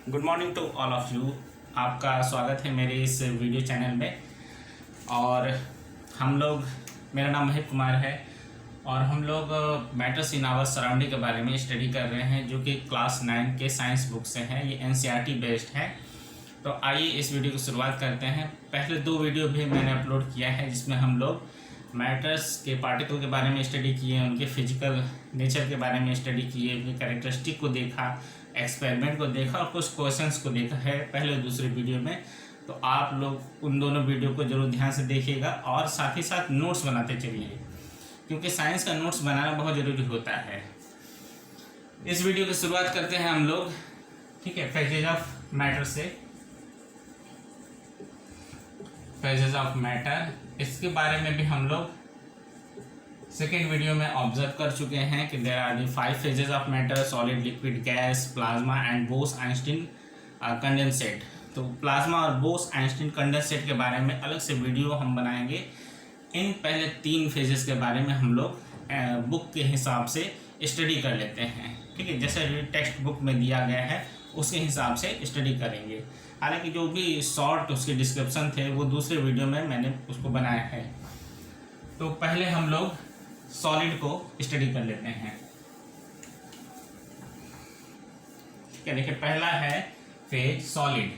Good morning to all of you. आपका स्वागत है मेरे इस वीडियो चैनल में। और हम लोग, मेरा नाम महेश कुमार है और हम लोग मैटर्स इन आवर सराउंडिंग के बारे में स्टडी कर रहे हैं, जो कि क्लास 9 के साइंस बुक से हैं। ये एनसीईआरटी बेस्ड है। तो आइए इस वीडियो की शुरुआत करते हैं। पहले 2 वीडियो भी मैंने अपलोड किया है, जिसमें हम लोग मैटर्स के पार्टिकल के बारे में स्टडी किए, उनके फिजिकल नेचर के बारे में स्टडी किए, उनके कैरेक्टरिस्टिक को देखा, एक्सपेरिमेंट को देखा और कुछ क्वेश्चंस को देखा है पहले और दूसरे वीडियो में। तो आप लोग उन दोनों वीडियो को जरूर ध्यान से देखिएगा और साथ ही साथ नोट्स बनाते चलिए, क्योंकि साइंस का नोट्स बनाना बहुत ज़रूरी होता है। इस वीडियो की शुरुआत करते हैं हम लोग, ठीक है, फेजेज ऑफ मैटर से। फेजेज ऑफ मैटर, इसके बारे में भी हम लोग सेकेंड वीडियो में ऑब्जर्व कर चुके हैं कि there are the 5 phases of matter: solid, liquid, gas, plasma and Bose Einstein condensate. तो प्लाज्मा और बोस-आइंस्टीन कंडेंसेट के बारे में अलग से वीडियो हम बनाएंगे। इन पहले 3 फेजेस के बारे में हम लोग बुक के हिसाब से स्टडी कर लेते हैं, ठीक है, जैसे टेक्स्ट बुक में दिया गया है उसके हिसाब से स्टडी करेंगे। हालांकि जो भी शॉर्ट उसके डिस्क्रिप्शन थे वो दूसरे वीडियो में मैंने उसको बनाया है। तो पहले हम लोग सॉलिड को स्टडी कर लेते हैं। क्या देखिए, पहला है फेज सॉलिड।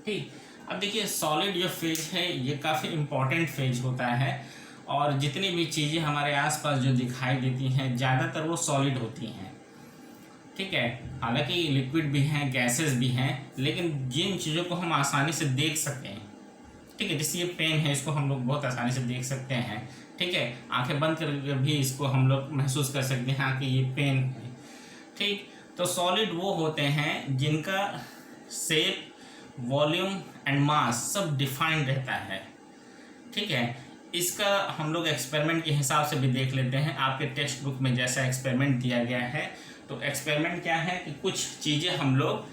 ठीक, अब देखिए सॉलिड जो फेज है ये काफ़ी इम्पोर्टेंट फेज होता है और जितनी भी चीज़ें हमारे आसपास जो दिखाई देती हैं ज़्यादातर वो सॉलिड होती हैं, ठीक है। हालांकि लिक्विड भी हैं, गैसेस भी हैं, लेकिन जिन चीज़ों को हम आसानी से देख सकें, ठीक है, जैसे ये पेन है, इसको हम लोग बहुत आसानी से देख सकते हैं, ठीक है, आंखें बंद करके भी इसको हम लोग महसूस कर सकते हैं कि ये पेन है, ठीक। तो सॉलिड वो होते हैं जिनका शेप, वॉल्यूम एंड मास सब डिफाइंड रहता है, ठीक है। इसका हम लोग एक्सपेरिमेंट के हिसाब से भी देख लेते हैं। आपके टेक्स्ट बुक में जैसा एक्सपेरिमेंट दिया गया है, तो एक्सपेरिमेंट क्या है कि कुछ चीज़ें हम लोग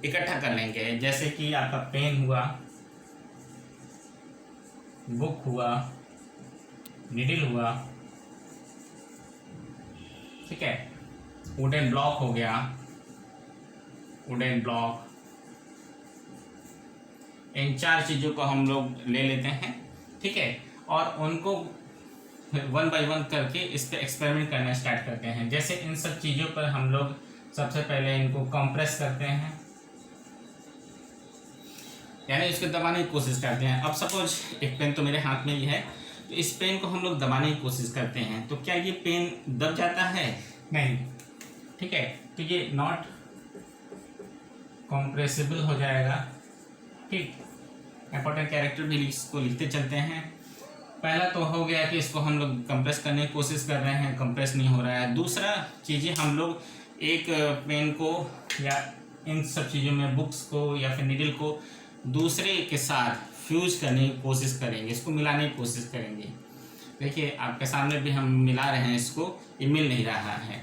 इकट्ठा कर लेंगे, जैसे कि आपका पेन हुआ, बुक हुआ, निडल हुआ, ठीक है, वुडन ब्लॉक हो गया, वुडन ब्लॉक। इन 4 चीज़ों को हम लोग ले लेते हैं, ठीक है, और उनको 1 बाय 1 करके इस पर एक्सपेरिमेंट करना स्टार्ट करते हैं। जैसे इन सब चीज़ों पर हम लोग सबसे पहले इनको कंप्रेस करते हैं, यानी इसको दबाने की कोशिश करते हैं। अब सपोज एक पेन तो मेरे हाथ में ही है, तो इस पेन को हम लोग दबाने की कोशिश करते हैं, तो क्या ये पेन दब जाता है? नहीं, ठीक है, तो ये नॉट कंप्रेसिबल हो जाएगा, ठीक। इंपॉर्टेंट कैरेक्टर भी इसको लिखते चलते हैं। पहला तो हो गया कि इसको हम लोग कंप्रेस करने की कोशिश कर रहे हैं, कंप्रेस नहीं हो रहा है। दूसरा चीज़ें हम लोग एक पेन को या इन सब चीज़ों में बुक्स को या फिर नीडल को दूसरे के साथ फ्यूज करने की कोशिश करेंगे, इसको मिलाने की कोशिश करेंगे। देखिए आपके सामने भी हम मिला रहे हैं इसको, ये मिल नहीं रहा है।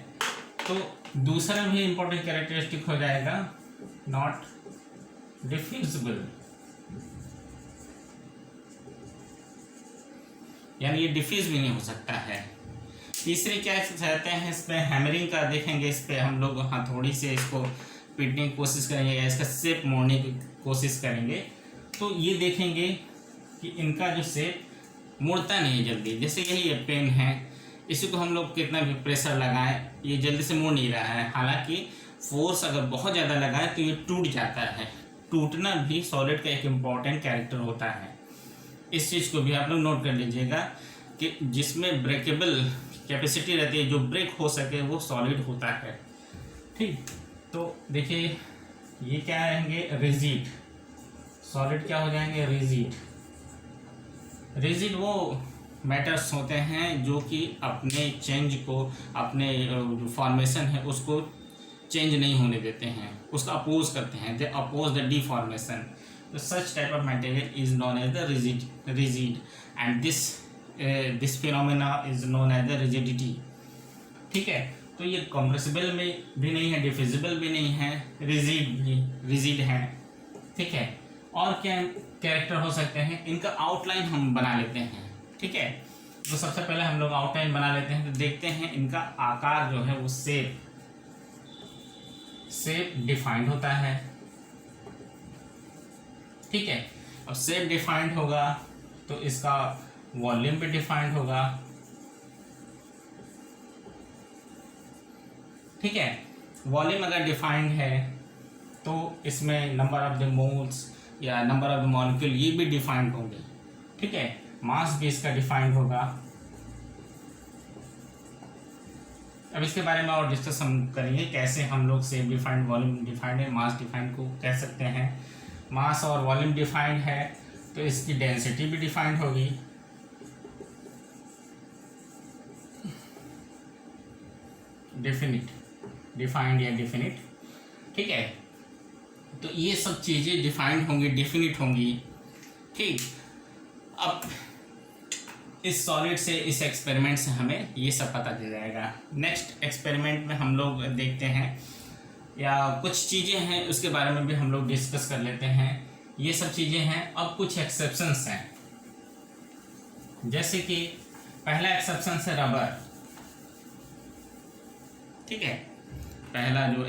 तो दूसरा भी इम्पोर्टेंट कैरेक्टरिस्टिक हो जाएगा नॉट डिफ्यूजिबल, यानी ये डिफ्यूज भी नहीं हो सकता है। तीसरे क्या चाहते हैं, इस पर हैमरिंग का देखेंगे, इस पर हम लोग हथौड़ी से इसको पीटने की कोशिश करेंगे या इसका शेप मोड़ने की कोशिश करेंगे, तो ये देखेंगे कि इनका जो शेप मुड़ता नहीं है जल्दी। जैसे यही पेन है, इसी को हम लोग कितना भी प्रेशर लगाएं ये जल्दी से मुड़ नहीं रहा है। हालांकि फोर्स अगर बहुत ज़्यादा लगाए तो ये टूट जाता है। टूटना भी सॉलिड का एक इम्पॉर्टेंट कैरेक्टर होता है। इस चीज़ को भी आप लोग नोट कर लीजिएगा कि जिसमें ब्रेकेबल कैपेसिटी रहती है, जो ब्रेक हो सके, वो सॉलिड होता है, ठीक। तो देखिए ये क्या रहेंगे, रिजिड। सॉलिड क्या हो जाएंगे, रिजिड। रिजिड वो मैटर्स होते हैं जो कि अपने चेंज को, अपने जो फॉर्मेशन है उसको चेंज नहीं होने देते हैं, उसका अपोज करते हैं, दे अपोज द डिफॉर्मेशन। तो such type of material is known as the rigid and this phenomena is known as the rigidity, ठीक है। तो ये कंप्रेसिबल में भी नहीं है, डिफ्यूजिबल भी नहीं है, रिजिड है, ठीक है। और क्या कैरेक्टर हो सकते हैं, इनका आउटलाइन हम बना लेते हैं, ठीक है। तो सबसे पहले हम लोग आउटलाइन बना लेते हैं। तो देखते हैं इनका आकार जो है वो शेप डिफाइंड होता है। ठीक है, अब शेप डिफाइंड होगा तो इसका वॉल्यूम भी डिफाइंड होगा। ठीक है, वॉल्यूम अगर डिफाइंड है तो इसमें नंबर ऑफ द मोल्स या नंबर ऑफ द मॉलिक्यूल ये भी डिफाइंड होंगे। ठीक है, मास भी इसका डिफाइंड होगा। अब इसके बारे में और डिस्कस हम करेंगे कैसे हम लोग शेप डिफाइंड, वॉल्यूम डिफाइंड है, मास डिफाइंड को कह सकते हैं। मास और वॉल्यूम डिफाइंड है तो इसकी डेंसिटी भी डिफाइंड होगी। डिफाइंड या डेफिनिट। ठीक है, तो ये सब चीज़ें डिफाइंड होंगी, डेफिनिट होंगी। ठीक, अब इस सॉलिड से, इस एक्सपेरिमेंट से हमें ये सब पता चल जाएगा। नेक्स्ट एक्सपेरिमेंट में हम लोग देखते हैं या कुछ चीज़ें हैं उसके बारे में भी हम लोग डिस्कस कर लेते हैं। ये सब चीज़ें हैं। अब कुछ एक्सेप्शंस हैं, जैसे कि पहला एक्सेप्शन है रबर। ठीक है, पहला जो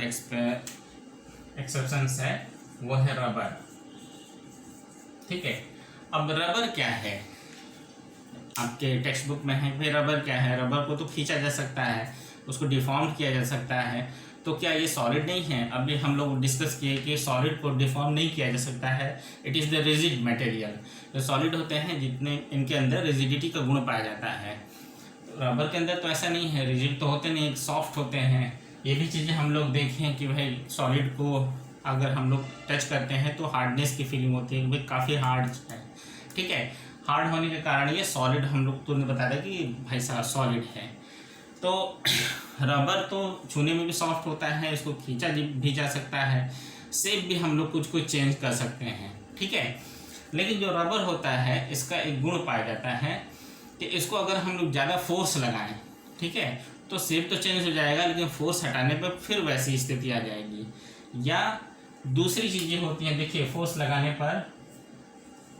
एक्सेप्शन है वो है रबर। ठीक है, अब रबर क्या है, आपके टेक्स्ट बुक में है भाई रबर क्या है। रबर को तो खींचा जा सकता है, उसको डिफॉर्म किया जा सकता है, तो क्या ये सॉलिड नहीं है? अभी हम लोग डिस्कस किए कि सॉलिड को डिफॉर्म नहीं किया जा सकता है, it is the rigid material. जो सॉलिड होते हैं जितने इनके अंदर रिजिडिटी का गुण पाया जाता है, रबर के अंदर तो ऐसा नहीं है, रिजिड तो होते नहीं, सॉफ्ट होते हैं। ये भी चीज़ें हम लोग देखें कि भाई सॉलिड को अगर हम लोग टच करते हैं तो हार्डनेस की फीलिंग होती है कि भाई काफ़ी हार्ड है। ठीक है, हार्ड होने के कारण ये सॉलिड हम लोग तो नहीं बता रहे कि भाई साहब सॉलिड है। तो रबर तो छूने में भी सॉफ्ट होता है, इसको खींचा भी जा सकता है, शेप भी हम लोग कुछ चेंज कर सकते हैं। ठीक है, लेकिन जो रबर होता है इसका एक गुण पाया जाता है कि इसको अगर हम लोग ज़्यादा फोर्स लगाएं, ठीक है, तो शेप तो चेंज हो जाएगा लेकिन फोर्स हटाने पर फिर वैसी स्थिति आ जाएगी। या दूसरी चीज़ें होती हैं, देखिए फोर्स लगाने पर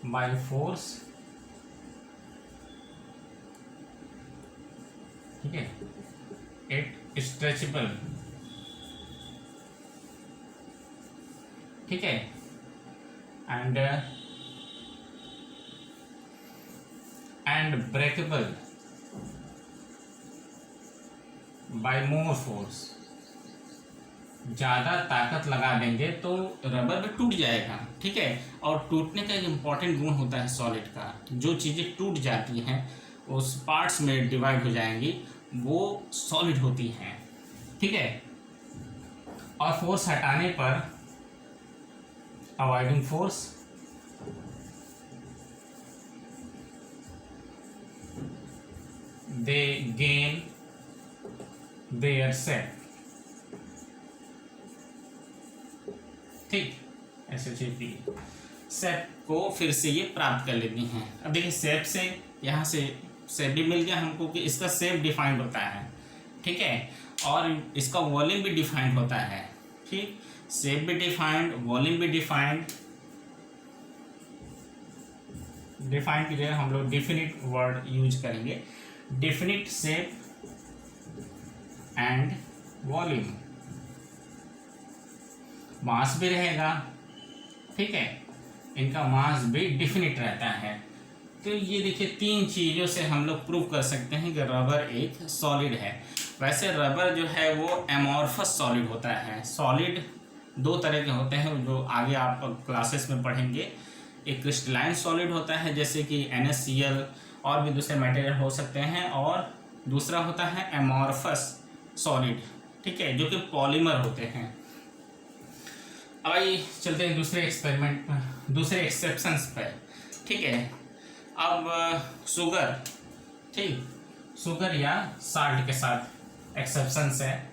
बाय फोर्स, ठीक है, इट स्ट्रेचेबल। ठीक है, and breakable by more force. ज़्यादा ताकत लगा देंगे तो रबर भी टूट जाएगा। ठीक है, और टूटने का एक इम्पॉर्टेंट गुण होता है सॉलिड का, जो चीज़ें टूट जाती हैं उस पार्ट्स में डिवाइड हो जाएंगी, वो सॉलिड होती हैं। ठीक है, और फोर्स हटाने पर avoiding force, they gain their shape. ठीक, ऐसे शेप को फिर से ये प्राप्त कर लेती हैं। अब देखिए शेप से यहाँ से शेप भी मिल गया हमको कि इसका शेप डिफाइंड होता है। ठीक है, और इसका वॉल्यूम भी डिफाइंड होता है। ठीक, शेप भी डिफाइंड, वॉल्यूम भी डिफाइंड। डिफाइंड की जगह हम लोग डेफिनिट वर्ड यूज करेंगे, डेफिनिट शेप एंड वॉल्यूम। मास भी रहेगा। ठीक है, इनका मास भी डिफिनिट रहता है। तो ये देखिए तीन चीज़ों से हम लोग प्रूव कर सकते हैं कि रबर एक सॉलिड है। वैसे रबर जो है वो एमॉर्फस सॉलिड होता है। सॉलिड दो तरह के होते हैं जो आगे आप क्लासेस में पढ़ेंगे। एक क्रिस्टलाइन सॉलिड होता है जैसे कि NaCl और भी दूसरे मटेरियल हो सकते हैं, और दूसरा होता है एमॉर्फस सॉलिड। ठीक है, जो कि पॉलीमर होते हैं। अब आइए चलते हैं दूसरे एक्सपेरिमेंट पर, दूसरे एक्सेप्शंस पर। ठीक है, अब शुगर, ठीक, शुगर या साल्ट के साथ एक्सेप्शंस है,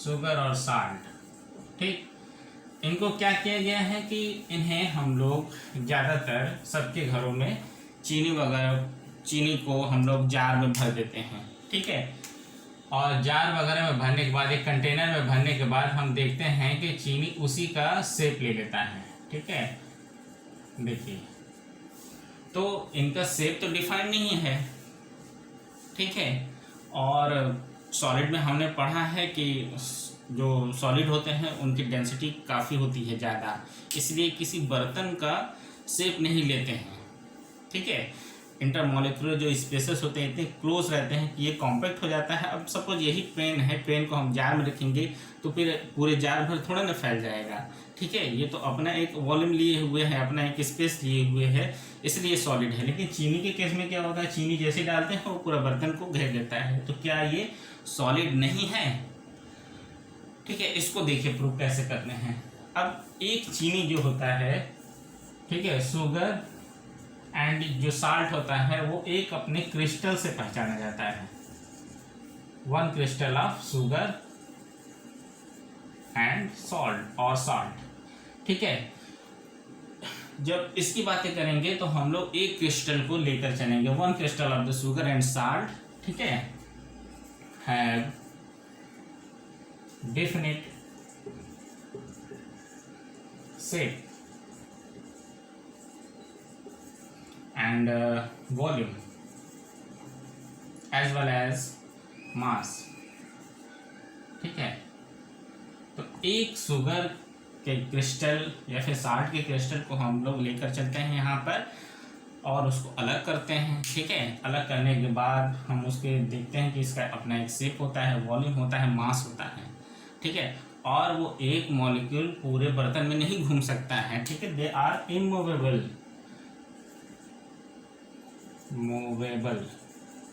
शुगर और साल्ट। ठीक, इनको क्या किया गया है कि इन्हें हम लोग ज़्यादातर सबके घरों में चीनी को हम लोग जार में भर देते हैं। ठीक है, और जार वगैरह में भरने के बाद, एक कंटेनर में भरने के बाद हम देखते हैं कि चीनी उसी का शेप ले लेता है। ठीक है, देखिए तो इनका शेप तो डिफाइन नहीं है, ठीक है। और सॉलिड में हमने पढ़ा है कि जो सॉलिड होते हैं उनकी डेंसिटी काफ़ी होती है ज़्यादा, इसलिए किसी बर्तन का शेप नहीं लेते हैं, ठीक है। इंटरमोलिकुलर जो स्पेसेस होते हैं इतने क्लोज रहते हैं कि ये कॉम्पैक्ट हो जाता है। अब सपोज यही पेन है, पेन को हम जार में रखेंगे तो फिर पूरे जार भर थोड़ा ना फैल जाएगा, ठीक है। ये तो अपना एक वॉल्यूम लिए हुए है, अपना एक स्पेस लिए हुए है, इसलिए सॉलिड है। लेकिन चीनी के केस में क्या होता है, चीनी जैसे डालते हैं वो पूरा बर्तन को घेर लेता है, तो क्या ये सॉलिड नहीं है, ठीक है। इसको देखिए प्रूव कैसे करते हैं। अब एक चीनी जो होता है, ठीक है, शुगर एंड जो साल्ट होता है वो एक अपने क्रिस्टल से पहचाना जाता है, 1 crystal of sugar and salt और साल्ट, ठीक है। जब इसकी बातें करेंगे तो हम लोग एक क्रिस्टल को लेकर चलेंगे, 1 crystal of the sugar and salt, ठीक है, have definite shape and volume as well as mass, ठीक है। तो एक शुगर के क्रिस्टल या फिर साल्ट के क्रिस्टल को हम लोग लेकर चलते हैं यहाँ पर और उसको अलग करते हैं, ठीक है। अलग करने के बाद हम उसके देखते हैं कि इसका अपना एक शेप होता है, वॉल्यूम होता है, मास होता है, ठीक है। और वो एक मॉलिक्यूल पूरे बर्तन में नहीं घूम सकता है, ठीक है। दे आर इमूवेबल, मूवेबल,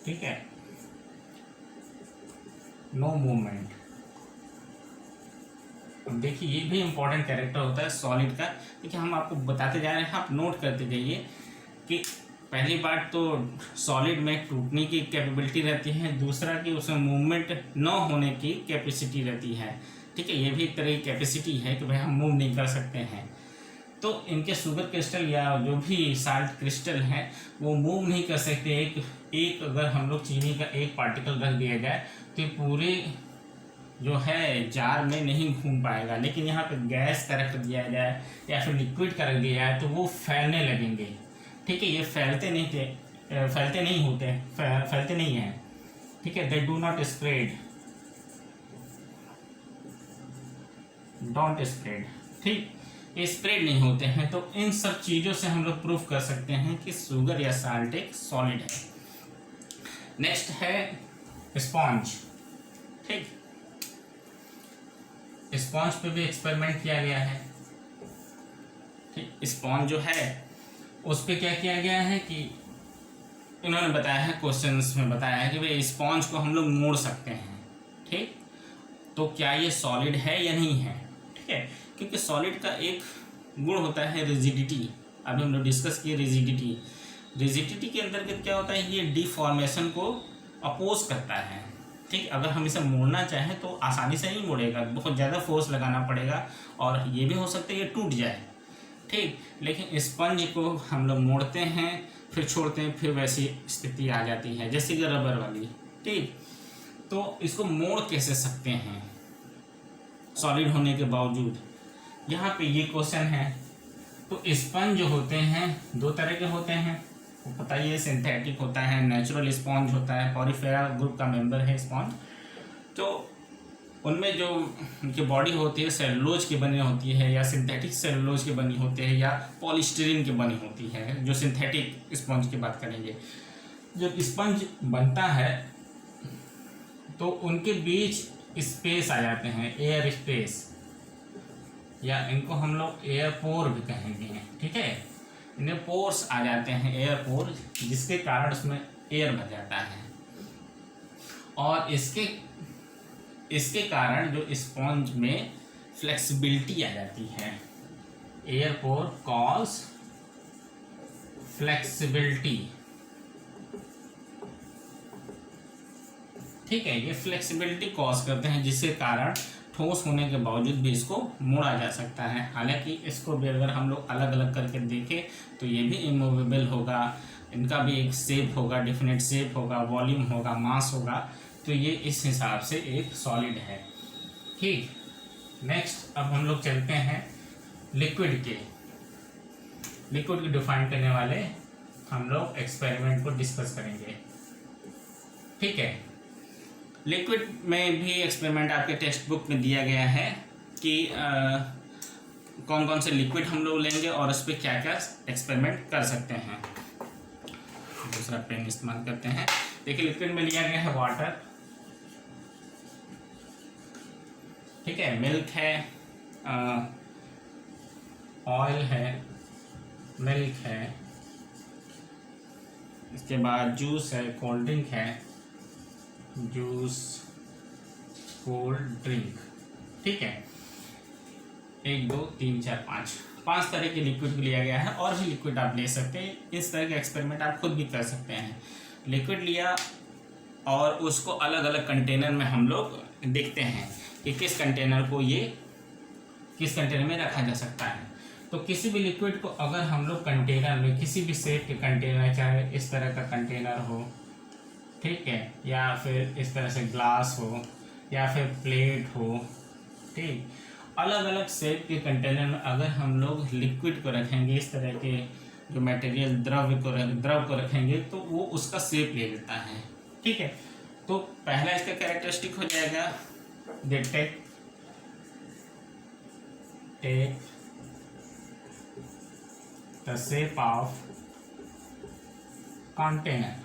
ठीक है, नो मूवमेंट। अब देखिए ये भी इंपॉर्टेंट कैरेक्टर होता है सॉलिड का, देखिए हम आपको बताते जा रहे हैं, आप नोट करते जाइए कि पहली बात तो सॉलिड में टूटने की कैपेबिलिटी रहती है, दूसरा कि उसमें मूवमेंट न होने की कैपेसिटी रहती है, ठीक है। ये भी एक तरह की कैपेसिटी है कि भाई हम मूव नहीं कर सकते हैं। तो इनके शुगर क्रिस्टल या जो भी साल्ट क्रिस्टल हैं वो मूव नहीं कर सकते। एक अगर हम लोग चीनी का एक पार्टिकल रख दिया जाए तो पूरे जो है जार में नहीं घूम पाएगा, लेकिन यहाँ पे गैस का रख दिया जाए या फिर लिक्विड का रख दिया जाए तो वो फैलने लगेंगे, ठीक है। ये फैलते नहीं हैं, ठीक है। They do not spread, don't spread, ठीक, ये स्प्रेड नहीं होते हैं। तो इन सब चीज़ों से हम लोग प्रूफ कर सकते हैं कि शुगर या साल्ट एक सॉलिड है। नेक्स्ट है स्पॉन्ज, ठीक। स्पॉन्ज पे भी एक्सपेरिमेंट किया गया है, ठीक। स्पॉन्ज जो है उस पे क्या किया गया है कि इन्होंने बताया है, क्वेश्चंस में बताया है कि भाई स्पॉन्ज को हम लोग मोड़ सकते हैं, ठीक। तो क्या ये सॉलिड है या नहीं है, ठीक है। क्योंकि सॉलिड का एक गुण होता है रिजिडिटी, अभी हम लोग डिस्कस किए रिजिडिटी। रिजिडिटी के अंतर्गत क्या होता है, ये डिफॉर्मेशन को अपोज करता है, ठीक। अगर हम इसे मोड़ना चाहें तो आसानी से नहीं मोड़ेगा, बहुत ज़्यादा फोर्स लगाना पड़ेगा और ये भी हो सकता है ये टूट जाए, ठीक। लेकिन स्पंज को हम लोग मोड़ते हैं फिर छोड़ते हैं, फिर वैसी स्थिति आ जाती है जैसे कि रबर वाली, ठीक। तो इसको मोड़ कैसे सकते हैं सॉलिड होने के बावजूद, यहाँ पे ये क्वेश्चन है। तो स्पंज जो होते हैं 2 तरह के होते हैं, वो पता ही है, सिंथेटिक होता है, नेचुरल स्पॉन्ज होता है, पॉलीफेरा ग्रुप का मेंबर है स्पॉन्ज। तो उनमें जो उनकी बॉडी होती है सेलुलोज की बनी होती है या सिंथेटिक सेलुलोज की बनी होती है या पॉलीस्टीरीन की बनी होती है। जो सिंथेटिक स्पंज की बात करेंगे, जब स्पंज बनता है तो उनके बीच स्पेस आ जाते हैं, एयर स्पेस, या इनको हम लोग एयर पोर भी कहेंगे, ठीक है। इन्हें पोर्स आ जाते हैं, एयर पोर, जिसके कारण उसमें एयर भर जाता है और इसके कारण जो स्पॉन्ज में फ्लेक्सिबिलिटी आ जाती है। एयर पोर कॉज फ्लेक्सिबिलिटी, ठीक है। ये फ्लेक्सिबिलिटी कॉज करते हैं जिसके कारण ठोस होने के बावजूद भी इसको मोड़ा जा सकता है। हालांकि इसको भी अगर हम लोग अलग अलग करके देखें तो ये भी इमूवेबल होगा, इनका भी एक शेप होगा, डेफिनेट शेप होगा, वॉल्यूम होगा, मास होगा, तो ये इस हिसाब से एक सॉलिड है, ठीक। नेक्स्ट अब हम लोग चलते हैं लिक्विड के। लिक्विड को डिफाइन करने वाले हम लोग एक्सपेरिमेंट को डिस्कस करेंगे। ठीक है, लिक्विड में भी एक्सपेरिमेंट आपके टेक्स्ट बुक में दिया गया है कि कौन कौन से लिक्विड हम लोग लेंगे और उस पर क्या क्या एक्सपेरिमेंट कर सकते हैं। दूसरा पेन इस्तेमाल करते हैं। देखिए, लिक्विड में लिया गया है वाटर, ठीक है, मिल्क है, ऑयल है, मिल्क है, इसके बाद जूस है, कोल्ड ड्रिंक है, जूस, कोल्ड ड्रिंक। ठीक है, 1 2 3 4 5 तरह के लिक्विड को लिया गया है। और भी लिक्विड आप ले सकते हैं। इस तरह के एक्सपेरिमेंट आप खुद भी कर सकते हैं। लिक्विड लिया और उसको अलग अलग कंटेनर में हम लोग देखते हैं कि किस कंटेनर में रखा जा सकता है। तो किसी भी लिक्विड को अगर हम लोग कंटेनर में, किसी भी शेप के कंटेनर, चाहे इस तरह का कंटेनर हो, ठीक है, या फिर इस तरह से ग्लास हो, या फिर प्लेट हो, ठीक, अलग अलग शेप के कंटेनर में अगर हम लोग लिक्विड को रखेंगे, इस तरह के जो मटेरियल द्रव को रखेंगे, तो वो उसका शेप ले लेता है। ठीक है, तो पहला इसका कैरेक्टरिस्टिक हो जाएगा take the shape of container.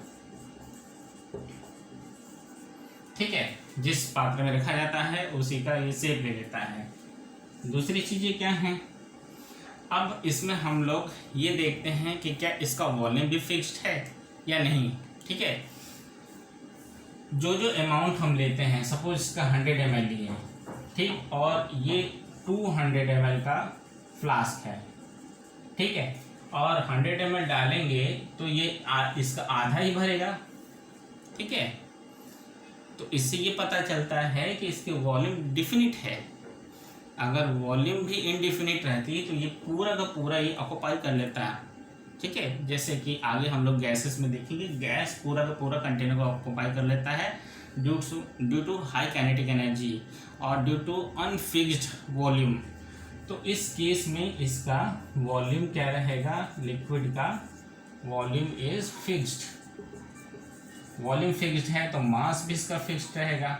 ठीक है, जिस पात्र में रखा जाता है उसी का ये शेप ले लेता है। दूसरी चीजें क्या हैं, अब इसमें हम लोग ये देखते हैं कि क्या इसका वॉल्यूम भी फिक्स्ड है या नहीं। ठीक है, जो अमाउंट हम लेते हैं, सपोज इसका 100 ml लिए, ठीक, और ये 200 ml का फ्लास्क है, ठीक है, और 100 ml डालेंगे तो ये इसका आधा ही भरेगा। ठीक है, तो इससे ये पता चलता है कि इसकी वॉल्यूम डिफिनिट है। अगर वॉल्यूम भी इनडिफिनिट रहती तो ये पूरा का पूरा ये ऑक्यूपाई कर लेता है। ठीक है, जैसे कि आगे हम लोग गैसेस में देखेंगे, गैस पूरा का पूरा कंटेनर को ऑक्यूपाई कर लेता है due to high kinetic energy और ड्यू टू अनफिक्स्ड वॉल्यूम। तो इस केस में इसका वॉल्यूम क्या रहेगा, लिक्विड का volume is fixed. Volume fixed है तो मास भी इसका फिक्स्ड रहेगा,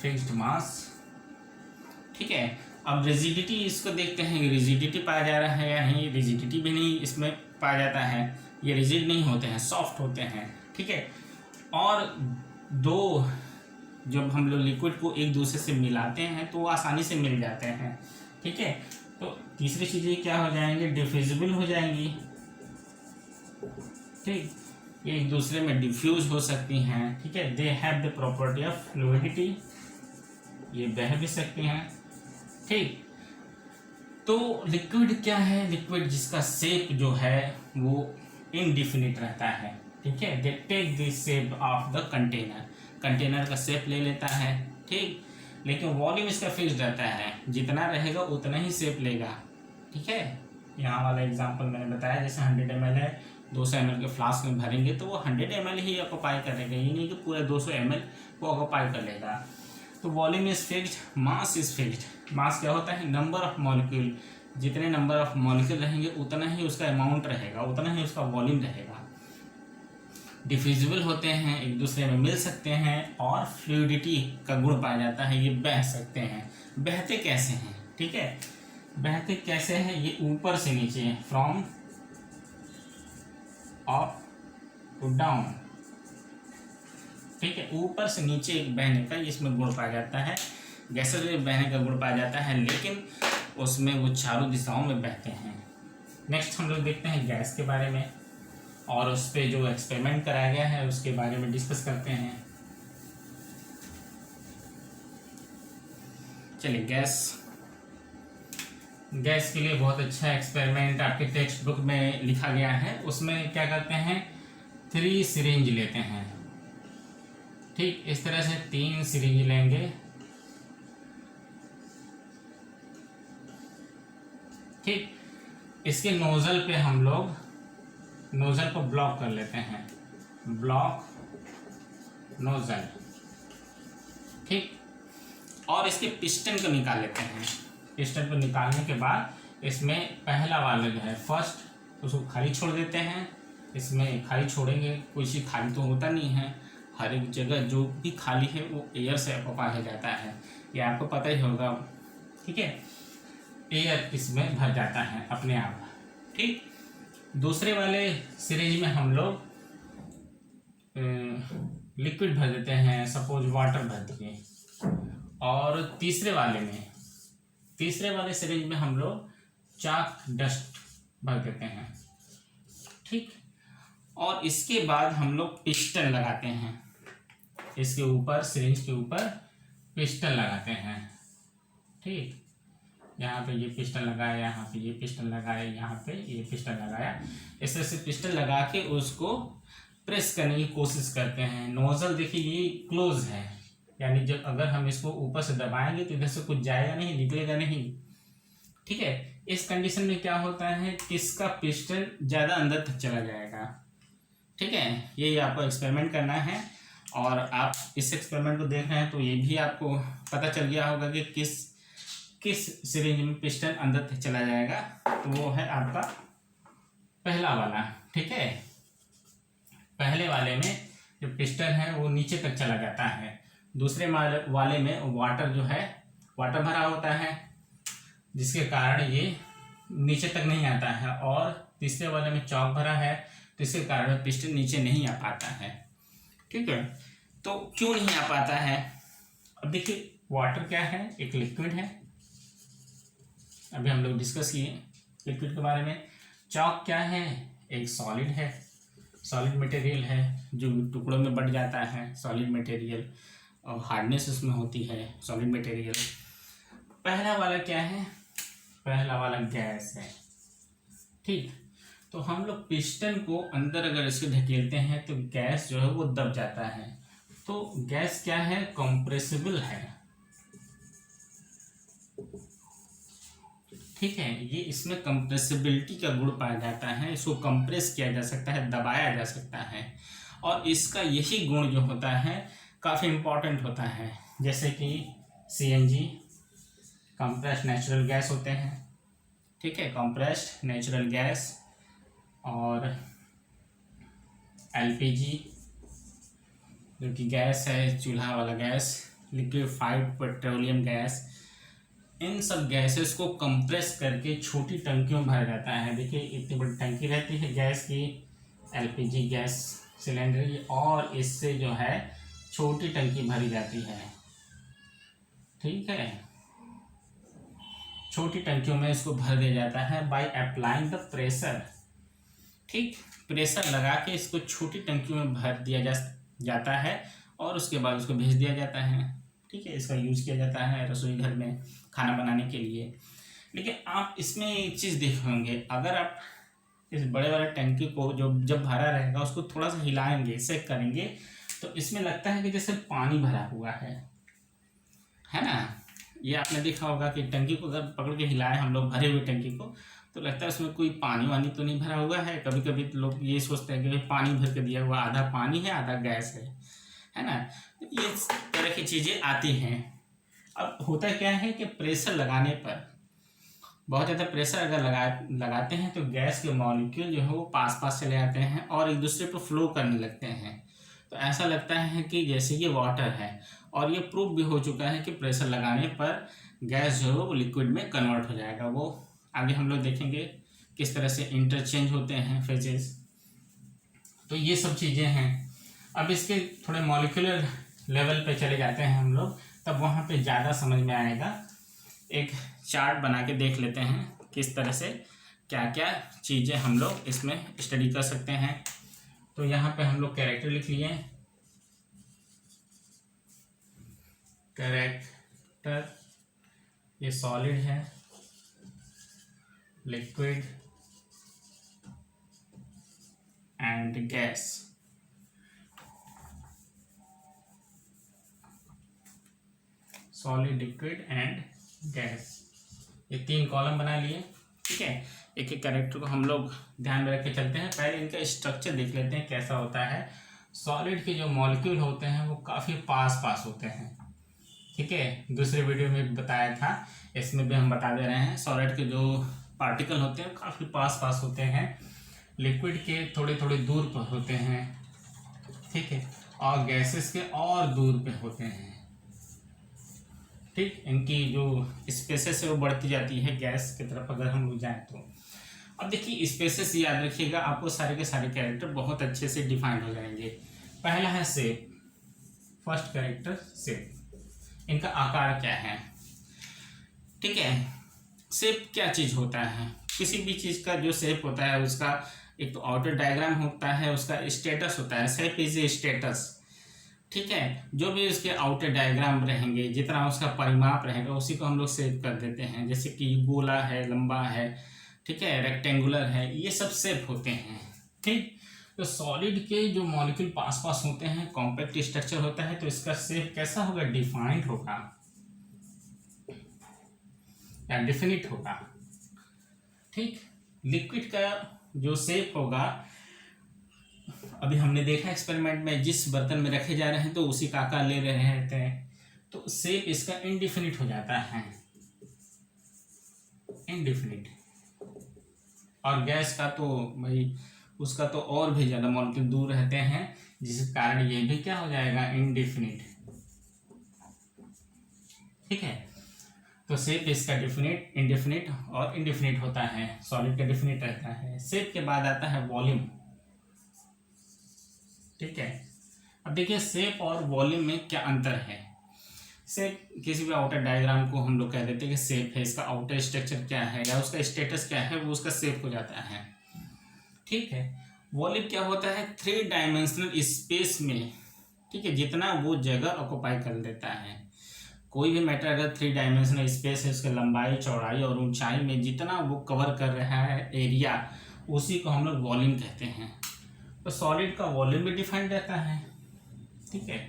फिक्स्ड मास। ठीक है, अब रिजिडिटी इसको देखते हैं कि रिजिडिटी पाया जा रहा है या नहीं। रिजिडिटी भी नहीं इसमें पाया जाता है, ये रिजिड नहीं होते हैं, सॉफ्ट होते हैं। ठीक है, और दो जब हम लोग लिक्विड को एक दूसरे से मिलाते हैं तो वो आसानी से मिल जाते हैं। ठीक है, तो तीसरी चीज़ें क्या हो जाएंगी, डिफ्यूजिबल हो जाएंगी। ठीक, ये एक दूसरे में डिफ्यूज हो सकती हैं। ठीक है, they have the property of fluidity, ये बह भी सकती हैं। ठीक, तो लिक्विड क्या है, लिक्विड जिसका शेप जो है वो इनडिफिनिट रहता है। ठीक है, they take the shape of the container, container का शेप ले लेता है। ठीक, लेकिन वॉल्यूम इसका फिक्स रहता है, जितना रहेगा उतना ही शेप लेगा। ठीक है, यहाँ वाला एग्जांपल मैंने बताया, जैसे 100 ml है, 200 ml के फ्लास्क में भरेंगे तो वो 100 ml ही ऑक्यूपाई करेगा, ये नहीं कि पूरे 200 ml को ऑक्यूपाई कर लेगा। तो volume is fixed, mass is fixed. Mass क्या होता है, नंबर ऑफ मॉलिक्यूल, जितने नंबर ऑफ मॉलिक्यूल रहेंगे उतना ही उसका अमाउंट रहेगा, उतना ही उसका वॉल्यूम रहेगा। डिफ्यूजिबल होते हैं, एक दूसरे में मिल सकते हैं, और फ्लूइडिटी का गुण पाया जाता है, ये बह सकते हैं। बहते कैसे हैं, ठीक है, बहते कैसे हैं, ये ऊपर से नीचे, फ्रॉम अप टू डाउन। ठीक है, ऊपर से नीचे एक बहने का इसमें गुण पाया जाता है। गैसेस में बहने का गुण पाया जाता है, लेकिन उसमें वो चारों दिशाओं में बहते हैं। नेक्स्ट हम लोग देखते हैं गैस के बारे में, और उस पर जो एक्सपेरिमेंट कराया गया है उसके बारे में डिस्कस करते हैं। चलिए, गैस के लिए बहुत अच्छा एक्सपेरिमेंट आपके टेक्स्ट बुक में लिखा गया है। उसमें क्या करते हैं, 3 सिरिंज लेते हैं। ठीक, इस तरह से 3 सिरिंज लेंगे। ठीक, इसके नोजल पे हम लोग नोजल को ब्लॉक कर लेते हैं, ब्लॉक नोजल। ठीक, और इसके पिस्टन को निकाल लेते हैं। पिस्टन को निकालने के बाद इसमें पहला वाला जो है फर्स्ट, उसको खाली छोड़ देते हैं, इसमें खाली छोड़ेंगे, कोई चीज़ खाली तो होता नहीं है, हर एक जगह जो भी खाली है वो एयर से ऑक्यूपाई हो जाता है, ये आपको पता ही होगा। ठीक है, एयर इसमें भर जाता है अपने आप। ठीक, दूसरे वाले सिरिंज में हम लोग लिक्विड भर देते हैं, सपोज वाटर भर दिए, और तीसरे वाले सिरिंज में हम लोग चाक डस्ट भर देते हैं। ठीक, और इसके बाद हम लोग पिस्टन लगाते हैं, इसके ऊपर सिरिंज के ऊपर पिस्टन लगाते हैं। ठीक, यहाँ पे ये पिस्टन लगाया, यहाँ पे ये पिस्टन लगाया, यहाँ पे ये पिस्टन लगाया, इस तरह से पिस्टन लगा के उसको प्रेस करने की कोशिश करते हैं। नोजल देखिए ये क्लोज है, यानी जब अगर हम इसको ऊपर से दबाएंगे तो इधर से कुछ जाएगा नहीं, निकलेगा नहीं। ठीक है, इस कंडीशन में क्या होता है कि इसका पिस्टन ज़्यादा अंदर तक चला जाएगा। ठीक है, ये आपको एक्सपेरिमेंट करना है, और आप इस एक्सपेरिमेंट को देख रहे हैं तो ये भी आपको पता चल गया होगा कि किस सिरिंज में पिस्टन अंदर तक चला जाएगा। तो वो है आपका पहला वाला। ठीक है, पहले वाले में जो पिस्टन है वो नीचे तक चला जाता है, दूसरे वाले में वाटर जो है वाटर भरा होता है, जिसके कारण ये नीचे तक नहीं आता है, और तीसरे वाले में चॉक भरा है, तो इसके कारण पिस्टन नीचे नहीं आ पाता है। ठीक है, तो क्यों नहीं आ पाता है? अब देखिए, वाटर क्या है, एक लिक्विड है, अभी हम लोग डिस्कस किए लिक्विड के बारे में। चॉक क्या है, एक सॉलिड है, सॉलिड मटेरियल है जो टुकड़ों में बट जाता है, सॉलिड मटेरियल, और हार्डनेस उसमें होती है, सॉलिड मटेरियल। पहला वाला क्या है, पहला वाला गैस है। ठीक, तो हम लोग पिस्टन को अंदर अगर इसको धकेलते हैं तो गैस जो है वो दब जाता है। तो गैस क्या है, कंप्रेसिबल है। ठीक है, ये इसमें कंप्रेसिबिलिटी का गुण पाया जाता है, इसको कंप्रेस किया जा सकता है, दबाया जा सकता है, और इसका यही गुण जो होता है काफ़ी इम्पोर्टेंट होता है। जैसे कि CNG कंप्रेस्ड नेचुरल गैस होते हैं। ठीक है, कंप्रेस्ड नेचुरल गैस, और LPG जो कि गैस है, चूल्हा वाला गैस, लिक्विफाइड पेट्रोलियम गैस, इन सब गैसेस को कंप्रेस करके छोटी टंकियों में भरा जाता है। देखिए, इतनी बड़ी टंकी रहती है गैस की, LPG गैस सिलेंडर की, और इससे जो है छोटी टंकी भरी जाती है। ठीक है, छोटी टंकियों में इसको भर दिया जाता है बाय अप्लाइंग द प्रेशर। ठीक, प्रेशर लगा के इसको छोटी टंकियों में भर दिया जाता है, और उसके बाद उसको भेज दिया जाता है। ठीक है, इसका यूज़ किया जाता है रसोई घर में खाना बनाने के लिए। लेकिन आप इसमें एक चीज़ देख होंगे, अगर आप इस बड़े वाले टंकी को जो जब भरा रहेगा उसको थोड़ा सा हिलाएंगे, चेक करेंगे, तो इसमें लगता है कि जैसे पानी भरा हुआ है ना। ये आपने देखा होगा कि टंकी को अगर पकड़ के हिलाए हम लोग, भरे हुए टंकी को, तो लगता है उसमें कोई पानी वानी तो नहीं भरा हुआ है। कभी कभी तो लोग ये सोचते हैं कि पानी भर के दिया हुआ, आधा पानी है आधा गैस है ना। तो ये तरह की चीज़ें आती हैं। अब होता क्या है कि प्रेशर लगाने पर, बहुत ज़्यादा प्रेशर अगर लगाते हैं तो गैस के मॉलिक्यूल जो है वो पास पास चले आते हैं और एक दूसरे पर फ्लो करने लगते हैं। तो ऐसा लगता है कि जैसे ये वाटर है, और ये प्रूव भी हो चुका है कि प्रेशर लगाने पर गैस जो है वो लिक्विड में कन्वर्ट हो जाएगा। वो आगे हम लोग देखेंगे किस तरह से इंटरचेंज होते हैं फेजेस। तो ये सब चीज़ें हैं। अब इसके थोड़े मॉलिक्यूलर लेवल पे चले जाते हैं हम लोग, तब वहाँ पे ज़्यादा समझ में आएगा। एक चार्ट बना के देख लेते हैं किस तरह से क्या क्या चीज़ें हम लोग इसमें स्टडी कर सकते हैं। तो यहाँ पे हम लोग कैरेक्टर लिख लिए, कैरेक्टर, ये सॉलिड है, liquid and gas. Solid, liquid and gas, ये 3 कॉलम बना लिए। ठीक है, एक एक कैरेक्टर को हम लोग ध्यान में रख के चलते हैं। पहले इनका स्ट्रक्चर देख लेते हैं कैसा होता है। सॉलिड के जो मॉलिक्यूल होते हैं वो काफ़ी पास पास होते हैं। ठीक है, दूसरे वीडियो में बताया था, इसमें भी हम बता दे रहे हैं। सॉलिड के जो पार्टिकल होते हैं काफ़ी पास पास होते हैं। लिक्विड के थोड़े थोड़े दूर पर होते हैं, ठीक है, और गैसेस के और दूर पे होते हैं, ठीक। इनकी जो स्पेसेस है वो बढ़ती जाती है गैस की तरफ अगर हम लोग जाएं तो। अब देखिए स्पेसेस याद रखिएगा, आपको सारे के सारे कैरेक्टर बहुत अच्छे से डिफाइंड हो जाएंगे। पहला है शेप, फर्स्ट कैरेक्टर शेप, इनका आकार क्या है, ठीक है। शेप क्या चीज़ होता है, किसी भी चीज़ का जो शेप होता है उसका एक तो आउटर डायग्राम होता है, उसका स्टेटस होता है, शेप इज ए स्टेटस, ठीक है। जो भी उसके आउटर डायग्राम रहेंगे, जितना उसका परिमाप रहेगा उसी को हम लोग शेप कर देते हैं। जैसे कि गोला है, लंबा है, ठीक है, रेक्टेंगुलर है, ये सब शेप होते हैं, ठीक। तो सॉलिड के जो मॉलिक्यूल पास पास होते हैं, कॉम्पैक्ट स्ट्रक्चर होता है, तो इसका शेप कैसा होगा, डिफाइंड होगा या डेफिनिट होगा, ठीक। लिक्विड का जो शेप होगा, अभी हमने देखा एक्सपेरिमेंट में जिस बर्तन में रखे जा रहे हैं तो उसी का आकार ले रहे थे, तो शेप इसका इनडिफिनिट हो जाता है, इनडिफिनिट। और गैस का तो भाई उसका तो और भी ज़्यादा मॉलिक्यूल दूर रहते हैं, जिस कारण ये भी क्या हो जाएगा, इनडिफिनिट, ठीक है। तो शेप इसका डिफिनिट, इनडिफिनिट और इनडिफिनिट होता है, सॉलिड का डिफिनिट रहता है। शेप के बाद आता है वॉल्यूम, ठीक है। अब देखिए शेप और वॉल्यूम में क्या अंतर है। शेप किसी भी आउटर डायग्राम को हम लोग कह देते हैं कि शेप है, इसका आउटर स्ट्रक्चर क्या है या उसका स्टेटस क्या है, वो उसका शेप हो जाता है, ठीक है। वॉल्यूम क्या होता है, 3 डायमेंशनल स्पेस में, ठीक है, जितना वो जगह ऑक्युपाई कर लेता है। कोई भी मैटर अगर 3 डायमेंशनल स्पेस है, उसके लंबाई, चौड़ाई और ऊंचाई में जितना वो कवर कर रहा है एरिया, उसी को हम लोग वॉल्यूम कहते हैं। तो सॉलिड का वॉल्यूम भी डिफाइंड रहता है, ठीक है।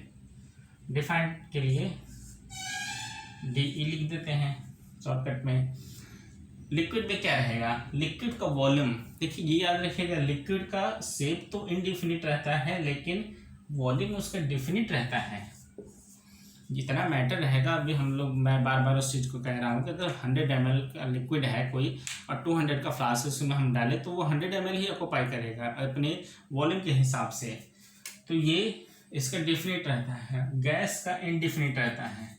डिफाइंड के लिए DE लिख देते हैं शॉर्टकट में। लिक्विड में क्या रहेगा, लिक्विड का वॉल्यूम, देखिए ये याद रखिएगा, लिक्विड का शेप तो इनडिफिनिट रहता है लेकिन वॉल्यूम उसका डिफिनिट रहता है। जितना मैटर रहेगा, अभी हम लोग, मैं बार बार उस चीज़ को कह रहा हूँ कि अगर 100 ml का लिक्विड है कोई और 200 का फ्लास्क उसमें हम डालें तो वो 100 ml ही ऑक्युपाई करेगा अपने वॉल्यूम के हिसाब से। तो ये इसका डिफिनिट रहता है, गैस का इनडिफिनिट रहता है,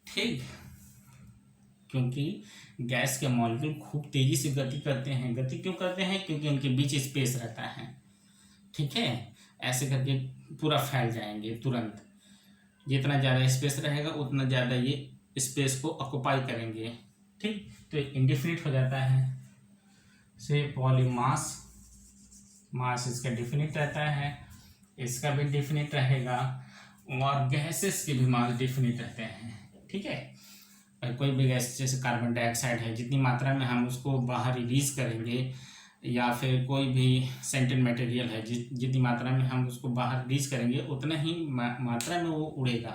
ठीक। क्योंकि गैस के मॉलिक्यूल खूब तेजी से गति करते हैं। गति क्यों करते हैं, क्योंकि उनके बीच स्पेस रहता है, ठीक है। ऐसे करके पूरा फैल जाएंगे तुरंत, जितना ज़्यादा स्पेस रहेगा उतना ज़्यादा ये स्पेस को ऑक्युपाई करेंगे, ठीक। तो इनडिफिनिट हो जाता है। से वॉल्यूम, मास, मास इसका डिफिनिट रहता है, इसका भी डिफिनिट रहेगा, और गैसेस के भी मास डिफिनिट रहते हैं, ठीक है। कोई भी गैस जैसे कार्बन डाइऑक्साइड है, जितनी मात्रा में हम उसको बाहर रिलीज करेंगे, या फिर कोई भी सेंटेड मटेरियल है, जितनी मात्रा में हम उसको बाहर रिलीज करेंगे उतना ही मात्रा में वो उड़ेगा।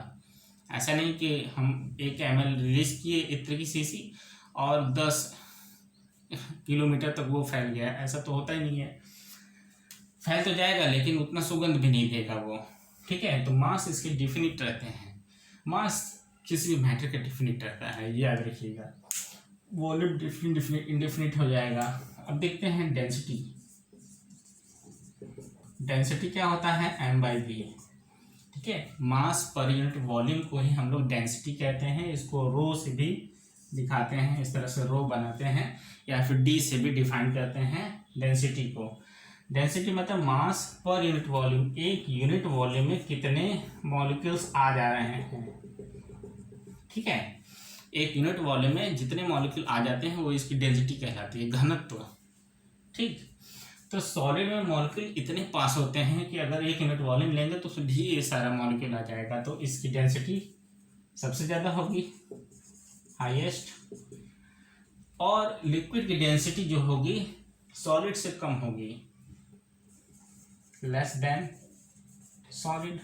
ऐसा नहीं कि हम 1 ml रिलीज किए इत्र की शीशी और 10 किलोमीटर तक वो फैल गया, ऐसा तो होता ही नहीं है। फैल तो जाएगा लेकिन उतना सुगंध भी नहीं देगा वो, ठीक है। तो मास इसके डिफिनिट रहते हैं, मास किसी भी मैटर का डिफिनिट रहता है, ये याद रखिएगा। वॉल्यूम डिफिनिट इंडिफिनिट हो जाएगा। अब देखते हैं डेंसिटी। डेंसिटी क्या होता है, m/v, ठीक है। मास पर यूनिट वॉल्यूम को ही हम लोग डेंसिटी कहते हैं। इसको रो से भी दिखाते हैं, इस तरह से रो बनाते हैं, या फिर D से भी डिफाइन करते हैं डेंसिटी को। डेंसिटी मतलब मास पर यूनिट वॉल्यूम, एक यूनिट वॉल्यूम में कितने मॉलिक्यूल्स आ जा रहे हैं, ठीक है। एक यूनिट वॉल्यूम में जितने मॉलिक्यूल आ जाते हैं वो इसकी डेंसिटी कहलाती है, घनत्व, ठीक। तो सॉलिड में मॉलिक्यूल इतने पास होते हैं कि अगर 1 यूनिट वॉल्यूम लेंगे तो उसमें ढेर सारा मॉलिक्यूल आ जाएगा, तो इसकी डेंसिटी सबसे ज़्यादा होगी, हाईएस्ट। और लिक्विड की डेंसिटी जो होगी सॉलिड से कम होगी, लेस देन सॉलिड,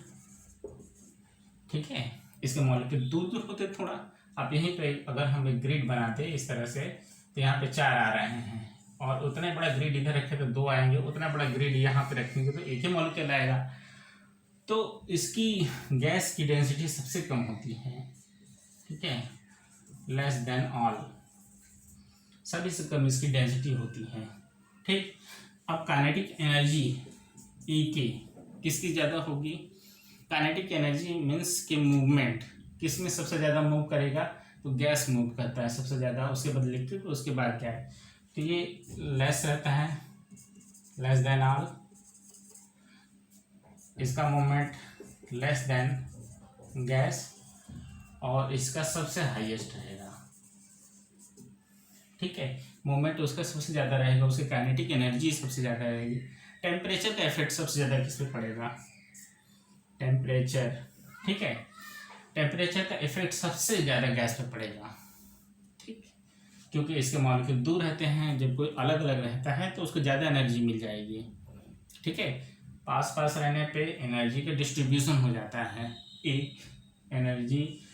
ठीक है। इसके मॉलिक्यूल दूर दूर होते थोड़ा। अब यहीं पे अगर हम एक ग्रिड बनाते इस तरह से, तो यहाँ पे 4 आ रहे हैं, और उतना बड़ा ग्रिड इधर रखे तो 2 आएंगे, उतना बड़ा ग्रिड यहाँ पे रखेंगे तो एक ही मॉलिक्यूल आएगा। तो इसकी गैस की डेंसिटी सबसे कम होती है, ठीक है, लेस देन ऑल। सभी से कम इसकी डेंसिटी होती है। ठीक, अब काइनेटिक एनर्जी ई के किसकी ज़्यादा होगी? काइनेटिक एनर्जी मीन्स के मूवमेंट किस में सबसे ज़्यादा मूव करेगा? तो गैस मूव करता है सबसे ज़्यादा, उसके बाद लिक्विड, उसके बाद क्या है, तो ये लेस रहता है, लेस देन ऑल, इसका मूवमेंट लेस देन गैस, और इसका सबसे हाईएस्ट रहेगा। ठीक है, मूवमेंट उसका सबसे ज़्यादा रहेगा, उसकी काइनेटिक एनर्जी सबसे ज़्यादा रहेगी। टेम्परेचर का इफेक्ट सबसे ज़्यादा किस पे पड़ेगा? टेम्परेचर। ठीक है, टेम्परेचर का इफेक्ट सबसे ज़्यादा गैस पे पड़ेगा। ठीक, क्योंकि इसके मॉलिक्यूल दूर रहते हैं, जब कोई अलग अलग रहता है तो उसको ज़्यादा एनर्जी मिल जाएगी। ठीक है, पास पास रहने पे एनर्जी का डिस्ट्रीब्यूशन हो जाता है, एक एनर्जी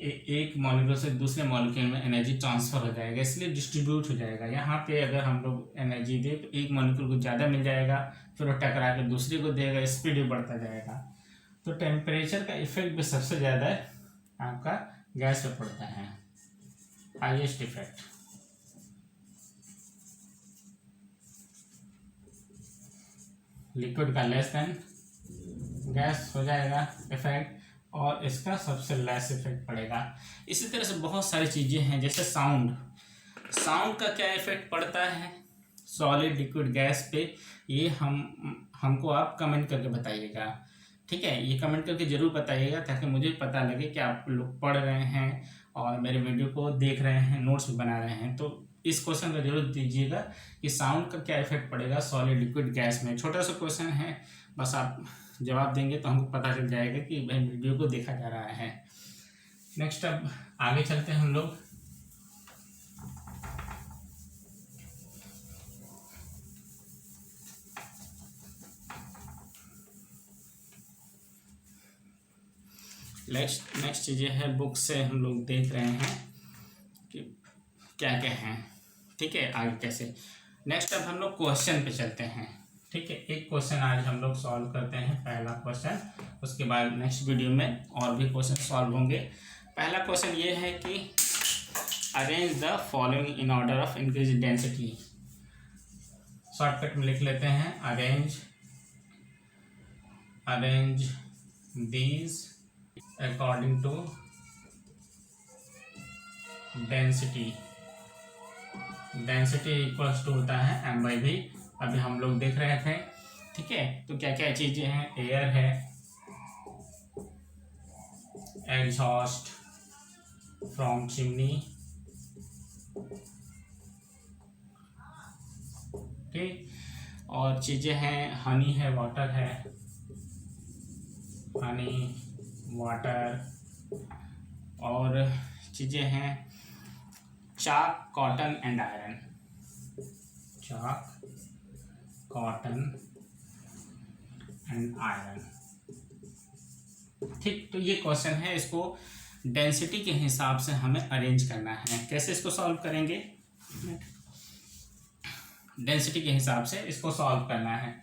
एक मॉलिक्यूल से दूसरे मॉलिक्यूल में एनर्जी ट्रांसफ़र हो जाएगा, इसलिए डिस्ट्रीब्यूट हो जाएगा। यहाँ पे अगर हम लोग एनर्जी दें तो एक मॉलिक्यूल को ज़्यादा मिल जाएगा, फिर वो टकरा के दूसरे को देगा, स्पीड भी बढ़ता जाएगा। तो टेम्परेचर का इफेक्ट भी सबसे ज़्यादा आपका गैस पे पड़ता है, हाईएस्ट इफेक्ट। लिक्विड का लेस देन गैस हो जाएगा इफेक्ट, और इसका सबसे लेस इफेक्ट पड़ेगा। इसी तरह से बहुत सारी चीज़ें हैं, जैसे साउंड। साउंड का क्या इफेक्ट पड़ता है सॉलिड, लिक्विड, गैस पे, ये हमको आप कमेंट करके बताइएगा। ठीक है, ये कमेंट करके ज़रूर बताइएगा ताकि मुझे पता लगे कि आप लोग पढ़ रहे हैं और मेरे वीडियो को देख रहे हैं, नोट्स भी बना रहे हैं। तो इस क्वेश्चन का जरूर दीजिएगा कि साउंड का क्या इफेक्ट पड़ेगा सॉलिड, लिक्विड, गैस में। छोटा सा क्वेश्चन है, बस आप जवाब देंगे तो हमको पता चल जाएगा कि भाई वीडियो को देखा जा रहा है। नेक्स्ट, अब आगे चलते हैं हम लोग। नेक्स्ट चीज़ें है, बुक से हम लोग देख रहे हैं कि क्या क्या है। ठीक है, आगे कैसे। नेक्स्ट अब हम लोग क्वेश्चन पे चलते हैं। ठीक है, एक क्वेश्चन आज हम लोग सॉल्व करते हैं, पहला क्वेश्चन। उसके बाद नेक्स्ट वीडियो में और भी क्वेश्चन सॉल्व होंगे। पहला क्वेश्चन ये है कि arrange the following in order of increase density. Shortcut में लिख लेते हैं, arrange these according to density. Density equals to होता है m/v। अभी हम लोग देख रहे थे। ठीक है, तो क्या क्या चीज़ें हैं, एयर है, एग्जॉस्ट फ्रॉम चिमनी, ठीक, और चीज़ें हैं, हनी है, वाटर है, हनी, वाटर, और चीज़ें हैं chalk, cotton and iron. Chalk, cotton and iron. ठीक, तो ये क्वेश्चन है, इसको डेंसिटी के हिसाब से हमें अरेंज करना है। कैसे इसको सॉल्व करेंगे? डेंसिटी के हिसाब से इसको सॉल्व करना है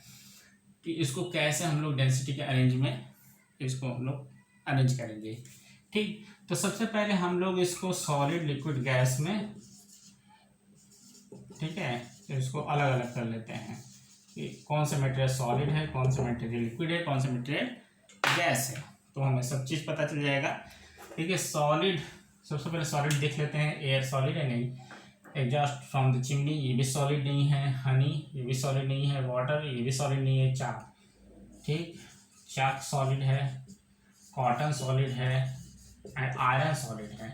कि इसको कैसे हम लोग डेंसिटी के अरेंज में इसको हम लोग अरेंज करेंगे। ठीक, तो सबसे पहले हम लोग इसको सॉलिड, लिक्विड, गैस में, ठीक है, तो इसको अलग अलग कर लेते हैं कि कौन सा मटेरियल सॉलिड है, कौन सा मटेरियल लिक्विड है, कौन सा मटेरियल गैस है, तो हमें सब चीज़ पता चल जाएगा। ठीक है, सॉलिड, सबसे पहले सॉलिड देख लेते हैं, एयर सॉलिड है नहीं, एग्जॉस्ट फ्रॉम द चिमनी ये भी सॉलिड नहीं है, हनी ये भी सॉलिड नहीं है, वाटर ये भी सॉलिड नहीं है, चाक, ठीक, चाक सॉलिड है, कॉटन सॉलिड है एंड आयरन सॉलिड है।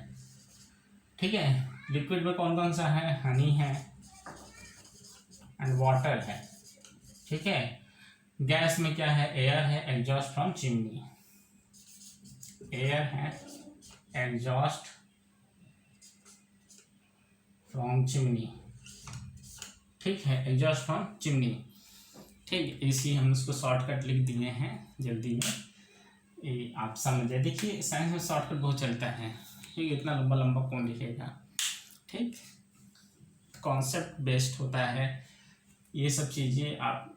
ठीक है, लिक्विड में कौन कौन सा है, हनी है एंड वाटर है। ठीक है, गैस में क्या है, एयर है, एग्जॉस्ट फ्रॉम चिमनी, एयर है, एग्जॉस्ट फ्रॉम चिमनी, ठीक है, एग्जॉस्ट फ्रॉम चिमनी। ठीक, इसी हम इसको शॉर्टकट लिख दिए हैं जल्दी में, ये आप समझ जाए। देखिए साइंस में शॉर्टकट बहुत चलता है, ठीक, इतना लंबा लंबा कौन लिखेगा। ठीक, कॉन्सेप्ट बेस्ड होता है, ये सब चीज़ें आप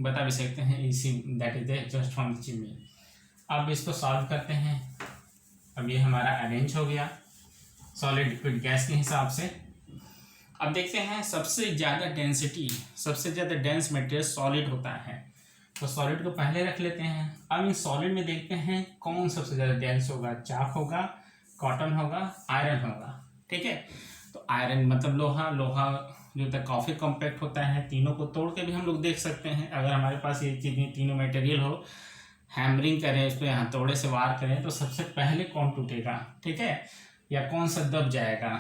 बता भी सकते हैं, इसी that is the exhaust from the chimney. अब इसको सॉल्व करते हैं। अब ये हमारा अरेंज हो गया सॉलिड, लिक्विड, गैस के हिसाब से। अब देखते हैं सबसे ज़्यादा डेंसिटी, सबसे ज़्यादा डेंस मटेरियल सॉलिड होता है। तो सॉलिड को पहले रख लेते हैं। अब इन सॉलिड में देखते हैं कौन सबसे ज़्यादा डेंस होगा। चाक होगा, कॉटन होगा, आयरन होगा। ठीक है, तो आयरन मतलब लोहा, लोहा जो होता है काफ़ी कॉम्पैक्ट होता है। तीनों को तोड़ के भी हम लोग देख सकते हैं। अगर हमारे पास ये चीज़ें तीनों मटेरियल हो, हैमरिंग करें, उस पर हथौड़े से वार करें, तो सबसे पहले कौन टूटेगा, ठीक है, या कौन सा दब जाएगा।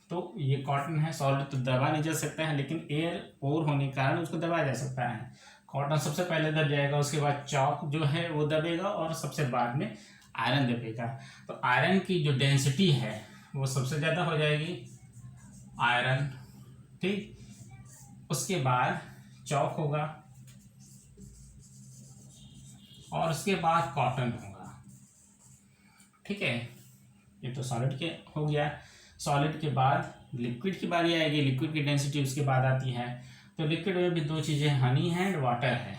तो ये कॉटन है, सॉलिड तो दबा नहीं जा सकता है, लेकिन एयर और होने के कारण उसको दबाया जा सकता है। कॉटन सबसे पहले दब जाएगा, उसके बाद चॉक जो है वो दबेगा, और सबसे बाद में आयरन दबेगा। तो आयरन की जो डेंसिटी है वो सबसे ज़्यादा हो जाएगी, आयरन। ठीक, उसके बाद चॉक होगा, और उसके बाद कॉटन होगा। ठीक है, ये तो सॉलिड के हो गया। सॉलिड के बाद लिक्विड की बारी आएगी। लिक्विड की डेंसिटी उसके बाद आती है। तो लिक्विड में भी दो चीज़ें, हनी है एंड वाटर है।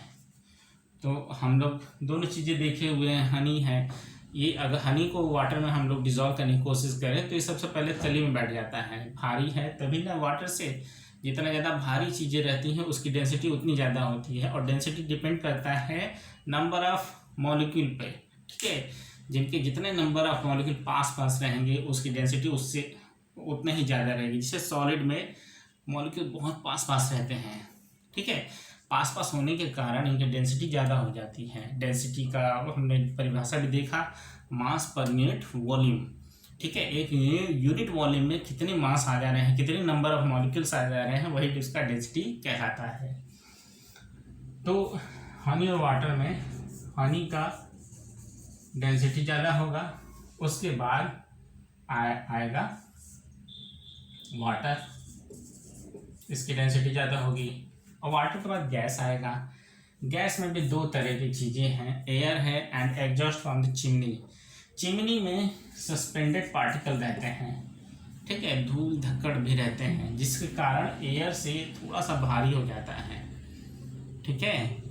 तो हम लोग दोनों चीज़ें देखे हुए हैं। हनी है, ये अगर हनी को वाटर में हम लोग डिज़ोल्व करने की कोशिश करें तो ये सबसे पहले तली में बैठ जाता है। भारी है तभी ना, वाटर से जितना ज़्यादा भारी चीज़ें रहती हैं उसकी डेंसिटी उतनी ज़्यादा होती है। और डेंसिटी डिपेंड करता है नंबर ऑफ़ मॉलिक्यूल पे। ठीक है, जिनके जितने नंबर ऑफ मॉलिक्यूल पास पास रहेंगे उसकी डेंसिटी उससे उतना ही ज़्यादा रहेगी। जैसे सॉलिड में मॉलिक्यूल बहुत पास पास रहते हैं। ठीक है, पास पास होने के कारण इनकी डेंसिटी ज़्यादा हो जाती है। डेंसिटी का हमने परिभाषा भी देखा, मास पर यूनिट वॉल्यूम। ठीक है, एक यूनिट वॉल्यूम में कितने मास आ जा रहे हैं, कितने नंबर ऑफ मॉलिक्यूल्स आ जा रहे हैं, वही उसका डेंसिटी कहलाता है। तो हनी और वाटर में हनी का डेंसिटी ज़्यादा होगा, उसके बाद आएगा वाटर, इसकी डेंसिटी ज़्यादा होगी। और वाटर के बाद गैस आएगा। गैस में भी दो तरह की चीज़ें हैं, एयर है and exhaust from the chimney. Chimney में सस्पेंडेड पार्टिकल रहते हैं। ठीक है, धूल धक्कड़ भी रहते हैं, जिसके कारण एयर से थोड़ा सा भारी हो जाता है। ठीक है,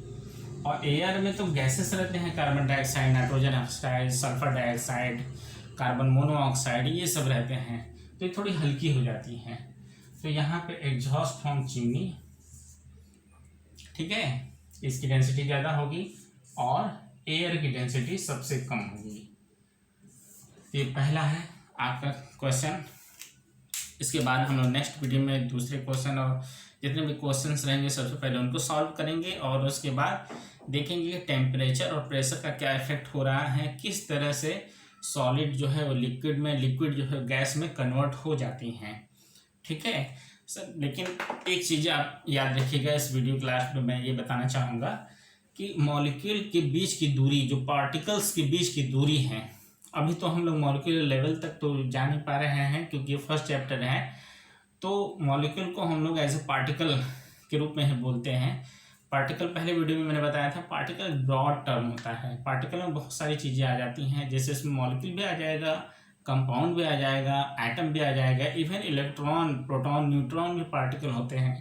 और एयर में तो गैसेस रहते हैं, carbon dioxide, nitrogen oxide, sulphur dioxide, carbon monoxide, ये सब रहते हैं, तो ये थोड़ी हल्की हो जाती हैं। तो यहाँ पे एग्जॉस्ट फ्रॉम चिमनी, ठीक है, इसकी डेंसिटी ज़्यादा होगी और एयर की डेंसिटी सबसे कम होगी। ये पहला है आपका क्वेश्चन। इसके बाद हम लोग नेक्स्ट वीडियो में दूसरे क्वेश्चन और जितने भी क्वेश्चंस रहेंगे सबसे पहले उनको सॉल्व करेंगे, और उसके बाद देखेंगे कि टेम्परेचर और प्रेशर का क्या इफेक्ट हो रहा है, किस तरह से सॉलिड जो है वो लिक्विड में, लिक्विड जो है गैस में कन्वर्ट हो जाती हैं। ठीक है सर, लेकिन एक चीज़ आप याद रखिएगा, इस वीडियो क्लास में मैं ये बताना चाहूँगा कि मॉलिक्यूल के बीच की दूरी, जो पार्टिकल्स के बीच की दूरी है, अभी तो हम लोग मॉलिक्यूलर लेवल तक तो जा नहीं पा रहे हैं क्योंकि ये फर्स्ट चैप्टर है। तो मॉलिक्यूल को हम लोग एज ए पार्टिकल के रूप में ही बोलते हैं। पार्टिकल पहले वीडियो में मैंने बताया था, पार्टिकल ब्रॉड टर्म होता है। पार्टिकल में बहुत सारी चीज़ें आ जाती हैं, जैसे इसमें मॉलिक्यूल भी आ जाएगा, कंपाउंड भी आ जाएगा, एटम भी आ जाएगा, इवन इलेक्ट्रॉन, प्रोटॉन, न्यूट्रॉन भी पार्टिकल होते हैं,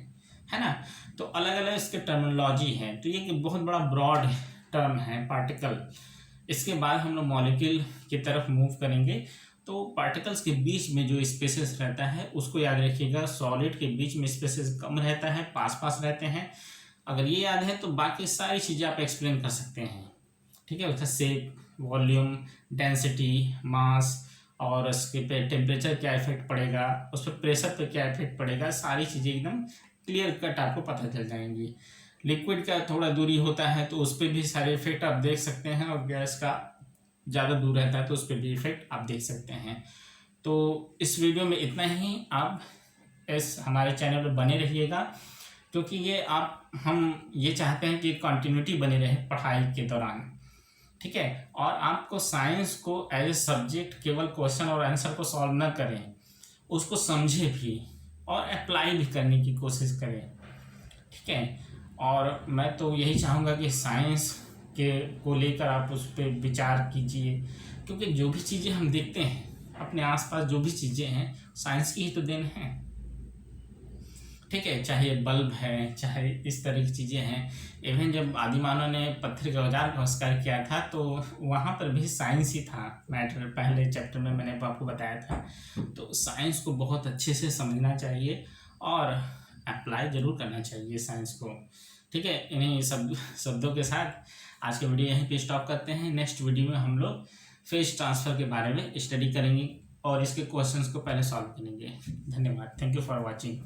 है ना। तो अलग अलग इसके टर्मिनोलॉजी है। तो ये बहुत बड़ा ब्रॉड टर्म है पार्टिकल। इसके बाद हम लोग मॉलिक्यूल की तरफ मूव करेंगे। तो पार्टिकल्स के बीच में जो स्पेसेस रहता है उसको याद रखिएगा। सॉलिड के बीच में स्पेसेस कम रहता है, पास पास रहते हैं। अगर ये याद है तो बाकी सारी चीज़ें आप एक्सप्लेन कर सकते हैं। ठीक है, उसका शेप, वॉल्यूम, डेंसिटी, मास, और उसके पे टेम्परेचर क्या इफेक्ट पड़ेगा, उस पर प्रेशर पे क्या इफेक्ट पड़ेगा, सारी चीज़ें एकदम क्लियर कट आपको पता चल जाएंगी। लिक्विड का थोड़ा दूरी होता है तो उस पर भी सारे इफेक्ट आप देख सकते हैं, और गैस का ज़्यादा दूर रहता है तो उस पर भी इफेक्ट आप देख सकते हैं। तो इस वीडियो में इतना ही। आप इस हमारे चैनल पर बने रहिएगा, क्योंकि ये हम ये चाहते हैं कि कंटिन्यूटी बनी रहे पढ़ाई के दौरान। ठीक है, और आपको साइंस को एज ए सब्जेक्ट केवल क्वेश्चन और आंसर को सॉल्व न करें, उसको समझे भी और अप्लाई भी करने की कोशिश करें। ठीक है, और मैं तो यही चाहूँगा कि साइंस के को लेकर आप उस पर विचार कीजिए, क्योंकि जो भी चीज़ें हम देखते हैं अपने आसपास, जो भी चीज़ें हैं, साइंस की ही तो देन है। ठीक है, चाहे बल्ब है, चाहे इस तरह की चीज़ें हैं। इवन जब आदिमानव ने पत्थर के औजार का आविष्कार किया था तो वहाँ पर भी साइंस ही था मैटर। पहले चैप्टर में मैंने आपको बताया था। तो साइंस को बहुत अच्छे से समझना चाहिए और अप्लाई ज़रूर करना चाहिए साइंस को। ठीक है, इन्हीं सब शब्दों के साथ आज के वीडियो यहीं पे स्टॉप करते हैं। नेक्स्ट वीडियो में हम लोग फेज ट्रांसफ़र के बारे में स्टडी करेंगे और इसके क्वेश्चंस को पहले सॉल्व करेंगे। धन्यवाद, थैंक यू फॉर वॉचिंग।